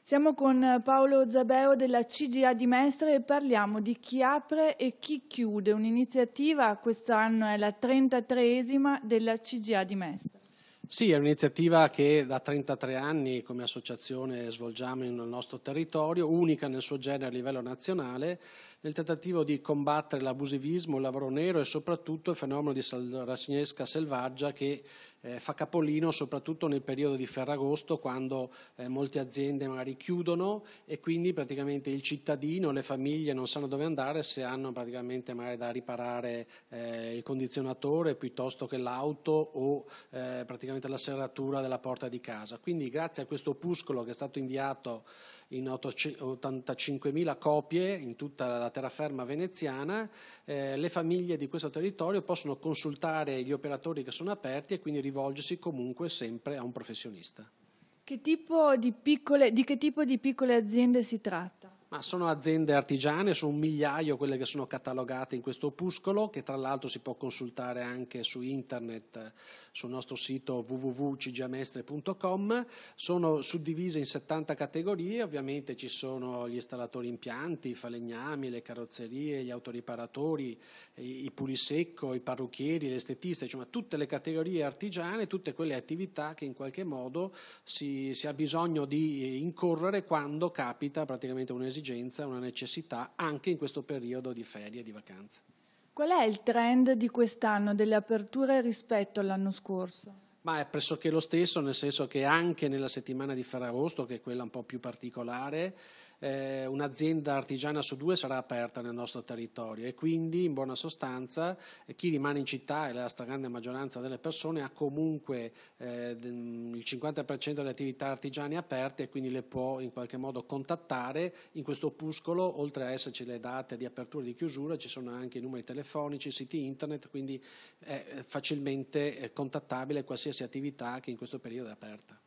Siamo con Paolo Zabeo della CGA di Mestre e parliamo di chi apre e chi chiude, un'iniziativa, quest'anno è la 33esima della CGA di Mestre. Sì, è un'iniziativa che da 33 anni come associazione svolgiamo nel nostro territorio, unica nel suo genere a livello nazionale, nel tentativo di combattere l'abusivismo, il lavoro nero e soprattutto il fenomeno di saracinesca selvaggia che fa capolino soprattutto nel periodo di Ferragosto, quando molte aziende magari chiudono e quindi praticamente il cittadino, le famiglie non sanno dove andare se hanno praticamente magari da riparare il condizionatore piuttosto che l'auto o praticamente la serratura della porta di casa. Quindi grazie a questo opuscolo che è stato inviato in 85.000 copie in tutta la terraferma veneziana, le famiglie di questo territorio possono consultare gli operatori che sono aperti e quindi rivolgersi comunque sempre a un professionista. Di che tipo di piccole aziende si tratta? Ma sono aziende artigiane, sono 1.000.000 quelle che sono catalogate in questo opuscolo, che tra l'altro si può consultare anche su internet, sul nostro sito www.cgamestre.com. Sono suddivise in 70 categorie, ovviamente ci sono gli installatori impianti, i falegnami, le carrozzerie, gli autoriparatori, i pulisecco, i parrucchieri, gli estetisti, insomma tutte le categorie artigiane, tutte quelle attività che in qualche modo si ha bisogno di incorrere quando capita praticamente un'esigenza, una necessità anche in questo periodo di ferie e di vacanze. Qual è il trend di quest'anno delle aperture rispetto all'anno scorso? Ma è pressoché lo stesso, nel senso che anche nella settimana di Ferragosto, che è quella un po' più particolare, un'azienda artigiana su 2 sarà aperta nel nostro territorio e quindi in buona sostanza chi rimane in città e la stragrande maggioranza delle persone ha comunque il 50% delle attività artigiane aperte e quindi le può in qualche modo contattare. In questo opuscolo, oltre a esserci le date di apertura e di chiusura, ci sono anche i numeri telefonici, siti internet, quindi è facilmente contattabile qualsiasi attività che in questo periodo è aperta.